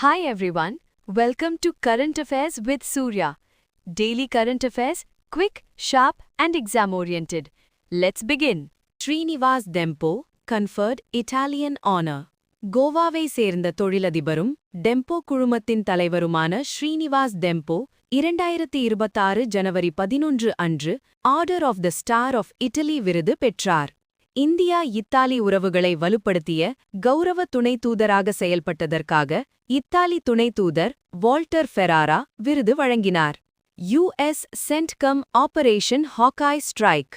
Hi everyone, welcome to Current Affairs with Surya. Daily current affairs, quick, sharp and exam-oriented. Let's begin. Srinivas Dempo conferred Italian honor. கோவாவை சேர்ந்த தொழிலதிபரும் tempo குழுமத்தின் தலைவருமான Srinivas tempo 2026 ஜனவரி 11 அன்று order of the star of Italy விருது பெற்றார். India Italy உறவுகளை வலுப்படுத்திய கௌரவ துணை தூதராக செயல்பட்டதற்காக இத்தாலி துணை தூதர் வால்டர் ஃபெராரா விருது வழங்கினார். US CENTCOM operation Hawkeye strike.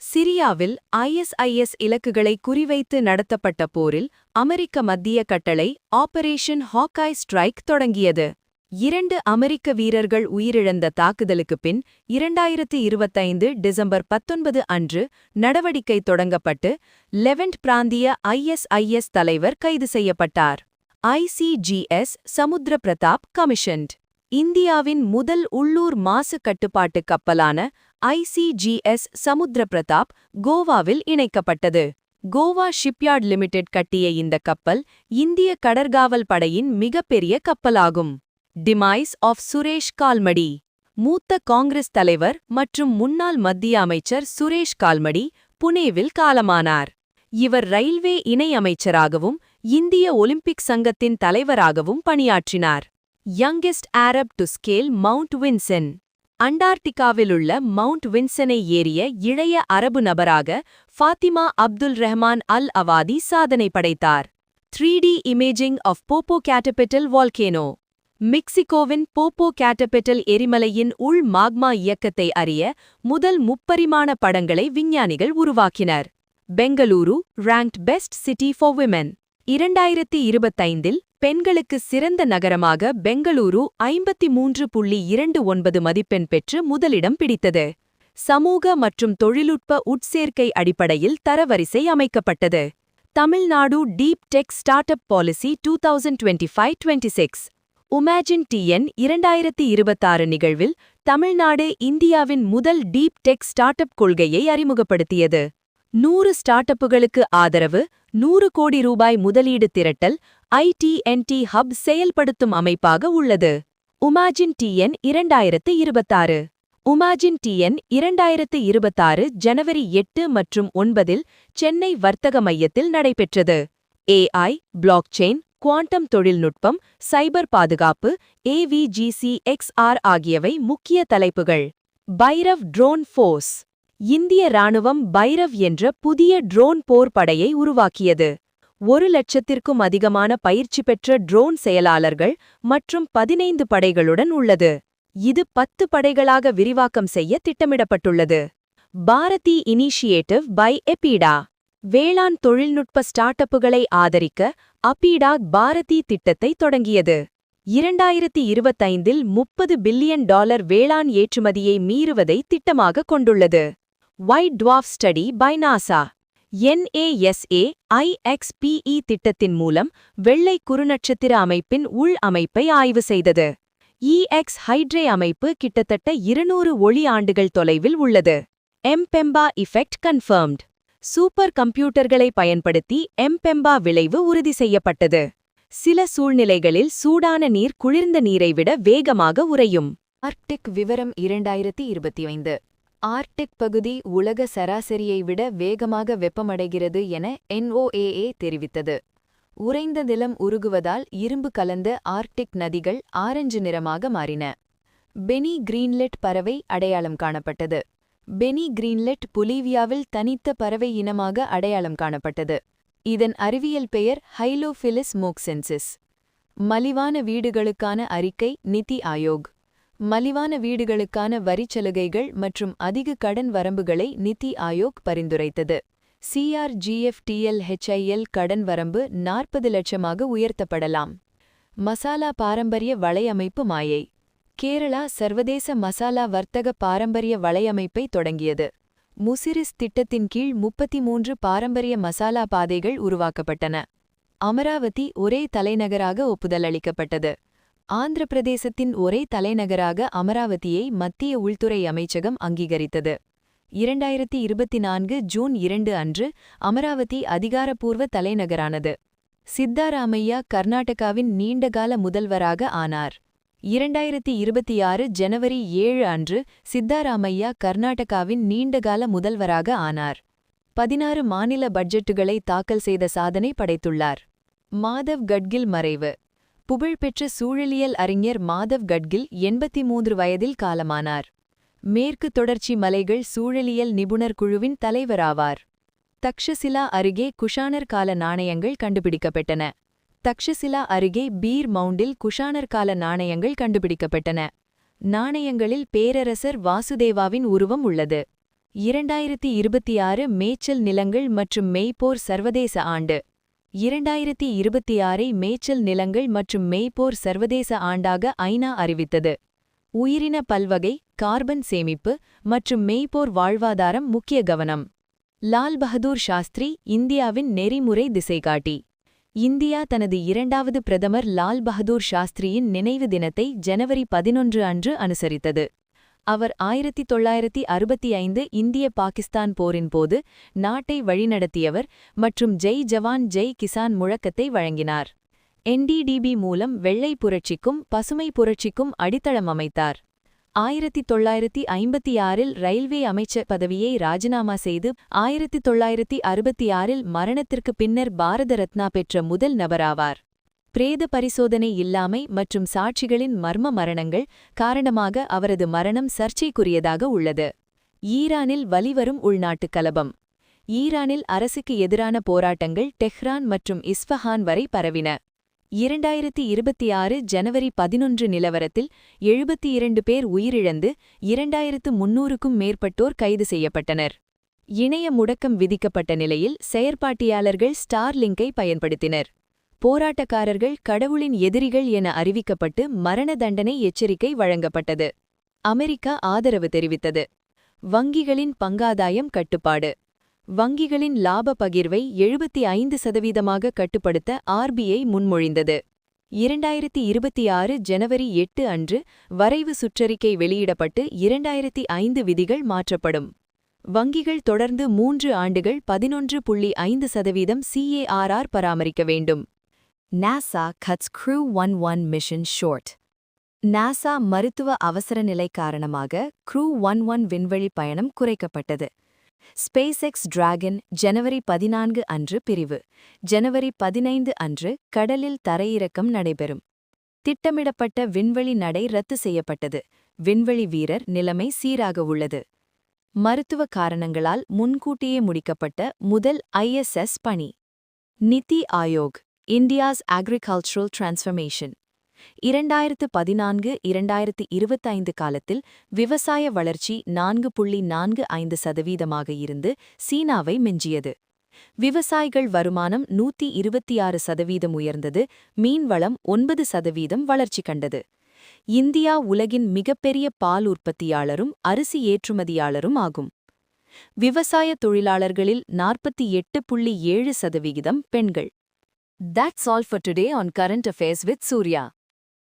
சிரியாவில் ஐஎஸ்ஐஎஸ் இலக்குகளை குறிவைத்து நடத்தப்பட்ட போரில் அமெரிக்க மத்திய கட்டளை ஆபரேஷன் ஹாக்காய் ஸ்ட்ரைக் தொடங்கியது. 2 அமெரிக்க வீரர்கள் உயிரிழந்த தாக்குதலுக்குப் பின் 2025 டிசம்பர் 19 அன்று நடவடிக்கை தொடங்கப்பட்டு லெவன்ட் பிராந்திய ஐஎஸ்ஐஎஸ் தலைவர் கைது செய்யப்பட்டார். ஐசிஜிஎஸ் சமுத்திர பிரதாப் கமிஷன்ட். இந்தியாவின் முதல் உள்ளூர் மாசு கட்டுப்பாட்டு கப்பலான ஐசிஜிஎஸ் சமுத்திர பிரதாப் கோவாவில் இணைக்கப்பட்டது. கோவா ஷிப்யார்ட் லிமிடெட் கட்டிய இந்த கப்பல் இந்திய கடற்காவல் படையின் மிகப்பெரிய கப்பலாகும். Demise of Suresh Kalmadi. மூத்த காங்கிரஸ் தலைவர் மற்றும் முன்னாள் மத்திய அமைச்சர் சுரேஷ் கால்மடி புனேவில் காலமானார். இவர் ரயில்வே இணை அமைச்சராகவும் இந்திய ஒலிம்பிக் சங்கத்தின் தலைவராகவும் பணியாற்றினார். Youngest Arab to scale Mount Vinson. அண்டார்டிகாவிலுள்ள மவுண்ட் வின்செனை ஏறிய இளைய அரபு நபராக ஃபாத்திமா அப்துல் ரஹ்மான் அல் அவாதி சாதனை படைத்தார். 3D imaging of Popocatepetl volcano. மெக்சிகோவின் போப்போகேட்டபிட்டல் எரிமலையின் உள் மாக்மா இயக்கத்தை அறிய முதல் முப்பரிமாண படங்களை விஞ்ஞானிகள் உருவாக்கினர். Bengaluru ranked best city for women. 2025 பெண்களுக்கு சிறந்த நகரமாக பெங்களூரு 53.29 மதிப்பெண் பெற்று முதலிடம் பிடித்தது. சமூக மற்றும் தொழில்நுட்ப உட்சேர்க்கை அடிப்படையில் தரவரிசை அமைக்கப்பட்டது. Tamil Nadu deep tech start up policy 2025-26. Umagine TN 2026 நிகழ்வில் தமிழ்நாடு இந்தியாவின் முதல் டீப் டெக் ஸ்டார்ட் அப் கொள்கையை அறிமுகப்படுத்தியது. 100 ஸ்டார்ட் அப்புகளுக்கு ஆதரவு, 100 கோடி ரூபாய் முதலீடு திரட்டல், ஐடி&டி ஹப் செயல்படுத்தும் அமைப்பாக உள்ளது. உமேஜின் டிஎன் 2026. உமேஜின் டிஎன் 2026 ஜனவரி 8 மற்றும் 9 சென்னை வர்த்தக மையத்தில் நடைபெற்றது. ஏஐ, பிளாக்செயின், குவாண்டம் தொழில்நுட்பம், சைபர் பாதுகாப்பு, ஏவிஜிசி-எக்ஸ்ஆர் ஆகியவை முக்கிய தலைப்புகள். Bhairav drone force. இந்திய ராணுவம் பைரவ் என்ற புதிய ட்ரோன் போர் படையை உருவாக்கியது. 1,00,000க்கும் அதிகமான பயிற்சி பெற்ற ட்ரோன் செயலாளர்கள் மற்றும் 15 படைகளுடன் உள்ளது. இது 10 படைகளாக விரிவாக்கம் செய்ய திட்டமிடப்பட்டுள்ளது. Bharati initiative by APEDA. வேளாண் தொழில்நுட்ப ஸ்டார்ட் அப்புகளை ஆதரிக்க அப்பீடா பாரதி திட்டத்தை தொடங்கியது. 2025 $30 பில்லியன் வேளாண் ஏற்றுமதியை மீறுவதை திட்டமாக கொண்டுள்ளது. White dwarf study by NASA. NASA IXPE திட்டத்தின் மூலம் வெள்ளை குறுநட்சத்திர அமைப்பின் உள் அமைப்பை ஆய்வு செய்தது. EX ஹைட்ரே அமைப்பு கிட்டத்தட்ட 200 ஒளி ஆண்டுகள் தொலைவில் உள்ளது. எம்பெம்பா இஃபெக்ட் கன்ஃபர்ம்ட். சூப்பர் கம்ப்யூட்டர்களை பயன்படுத்தி எம்பெம்பா விளைவு உறுதி செய்யப்பட்டது. சில சூழ்நிலைகளில் சூடான நீர் குளிர்ந்த நீரை விட வேகமாக உறையும். ஆர்க்டிக் விவரம் 2025. ஆர்க்டிக் பகுதி உலக சராசரியை விட வேகமாக வெப்பமடைகிறது என NOAA தெரிவித்தது. உறைந்த நிலம் உருகுவதால் இரும்பு கலந்த ஆர்க்டிக் நதிகள் ஆரஞ்சு நிறமாக மாறின. பெனி கிரீன்லெட் பறவை அடையாளம் காணப்பட்டது. பெனி கிரீன்லெட் பொலிவியாவில் தனித்த பறவை இனமாக அடையாளம் காணப்பட்டது. இதன் அறிவியல் பெயர் ஹைலோஃபிலிஸ் மோக்சென்சிஸ். மலிவான வீடுகளுக்கான அறிக்கை நிதி ஆயோக். மலிவான வீடுகளுக்கான வரிச்சலுகைகள் மற்றும் அதிக கடன் வரம்புகளை நிதி ஆயோக் பரிந்துரைத்தது. CRGFTLHIL கடன் வரம்பு 40 லட்சமாக உயர்த்தப்படலாம். மசாலா பாரம்பரிய வலையமைப்பு மாயை. கேரளா சர்வதேச மசாலா வர்த்தக பாரம்பரிய வலையமைப்பை தொடங்கியது. முசிரிஸ் திட்டத்தின் கீழ் 33 பாரம்பரிய மசாலா பாதைகள் உருவாக்கப்பட்டன. அமராவதி ஒரே தலைநகராக ஒப்புதல் அளிக்கப்பட்டது. ஆந்திர பிரதேசத்தின் ஒரே தலைநகராக அமராவதியை மத்திய உள்துறை அமைச்சகம் அங்கீகரித்தது. 2024 ஜூன் 2 அன்று அமராவதி அதிகாரப்பூர்வ தலைநகரானது. சித்தாராமையா கர்நாடகாவின் நீண்டகால முதல்வராக ஆனார். 2026 ஜனவரி 7 அன்று சித்தாராமையா கர்நாடகாவின் நீண்டகால முதல்வராக ஆனார். 16 மாநில பட்ஜெட்டுகளை தாக்கல் செய்த சாதனை படைத்துள்ளார். மாதவ் கட்கில் மறைவு. புகழ்பெற்ற சூழலியல் அறிஞர் மாதவ் கட்கில் 83 வயதில் காலமானார். மேற்கு தொடர்ச்சி மலைகள் சூழலியல் நிபுணர் குழுவின் தலைவராவார். தக்ஷசிலா அருகே குஷானர் கால நாணயங்கள் கண்டுபிடிக்கப்பட்டன. தக்ஷசிலா அருகே பீர் மவுண்டில் குஷானர் கால நாணயங்கள் கண்டுபிடிக்கப்பட்டன. நாணயங்களில் பேரரசர் வாசுதேவாவின் உருவம் உள்ளது. 2026 மேய்ச்சல் நிலங்கள் மற்றும் மேய்ப்போர் சர்வதேச ஆண்டு. 2026 மேய்ச்சல் நிலங்கள் மற்றும் மேய்ப்போர் சர்வதேச ஆண்டாக ஐநா அறிவித்தது. உயிரின பல்வகை, கார்பன் சேமிப்பு மற்றும் மேய்ப்போர் வாழ்வாதாரம் முக்கிய கவனம். லால் பகதூர் சாஸ்திரி இந்தியாவின் நெறிமுறை திசைகாட்டி. இந்தியா தனது இரண்டாவது பிரதமர் லால் பகதூர் சாஸ்திரியின் நினைவு தினத்தை ஜனவரி 11 அன்று அனுசரித்தது. அவர் 1965 இந்திய-பாகிஸ்தான் போரின் போது நாட்டை வழிநடத்தியவர் மற்றும் ஜெய் ஜவான் ஜெய் கிசான் முழக்கத்தை வழங்கினார். NDDB மூலம் வெள்ளை புரட்சிக்கும் பசுமை புரட்சிக்கும் அடித்தளம் அமைத்தார். 1956 ரயில்வே அமைச்சர் பதவியை ராஜினாமா செய்து 1966 மரணத்திற்கு பின்னர் பாரத ரத்னா பெற்ற முதல் நபராவார். பிரேத பரிசோதனை இல்லாமை மற்றும் சாட்சிகளின் மர்ம மரணங்கள் காரணமாக அவரது மரணம் சர்ச்சைக்குரியதாக உள்ளது. ஈரானில் வலிவரும் உள்நாட்டுக் கலபம். ஈரானில் அரசுக்கு எதிரான போராட்டங்கள் டெஹ்ரான் மற்றும் இஸ்ஃபஹான் வரை பரவின. 2026 ஜனவரி 11 நிலவரத்தில் 72 பேர் உயிரிழந்து 2300க்கும் மேற்பட்டோர் கைது செய்யப்பட்டனர். இணைய முடக்கம் விதிக்கப்பட்ட நிலையில் செயற்பாட்டியாளர்கள் ஸ்டார்லிங்கை பயன்படுத்தினர். போராட்டக்காரர்கள் கடவுளின் எதிரிகள் என அறிவிக்கப்பட்டு மரண தண்டனை எச்சரிக்கை வழங்கப்பட்டது. அமெரிக்கா ஆதரவு தெரிவித்தது. வங்கிகளின் பங்காதாயம் கட்டுப்பாடு. வங்கிகளின் லாப பகிர்வை 75% கட்டுப்படுத்த RBI முன்மொழிந்தது. 2026 ஜனவரி 8 அன்று வரைவு சுற்றறிக்கை வெளியிடப்பட்டு 2005 விதிகள் மாற்றப்படும். வங்கிகள் தொடர்ந்து 3 ஆண்டுகள் 11.5% CARR பராமரிக்க வேண்டும். NASA cuts Crew 11 mission short. NASA மருத்துவ அவசரநிலை காரணமாக Crew 11 விண்வெளி பயணம் குறைக்கப்பட்டது. SpaceX டிராகன் ஜனவரி 14 அன்று பிரிவு. ஜனவரி 15 அன்று கடலில் தரையிறக்கம் நடைபெறும். திட்டமிடப்பட்ட விண்வெளி நடை ரத்து செய்யப்பட்டது. விண்வெளி வீரர் நிலைமை சீராக உள்ளது. மருத்துவ காரணங்களால் முன்கூட்டியே முடிக்கப்பட்ட முதல் ISS பணி. நிதி ஆயோக், இந்தியாஸ் அக்ரிகல்ச்சரல் டிரான்ஸ்ஃபர்மேஷன். 2014-2025 காலத்தில் விவசாய வளர்ச்சி 4.45% இருந்து சீனாவை மிஞ்சியது. விவசாயிகள் வருமானம் 126% உயர்ந்தது. மீன்வளம் 9% வளர்ச்சி கண்டது. இந்தியா உலகின் மிகப்பெரிய பால் உற்பத்தியாளரும் அரிசி ஏற்றுமதியாளரும் ஆகும். விவசாய தொழிலாளர்களில் 48.7% பெண்கள். That's all for today on Current Affairs with Surya.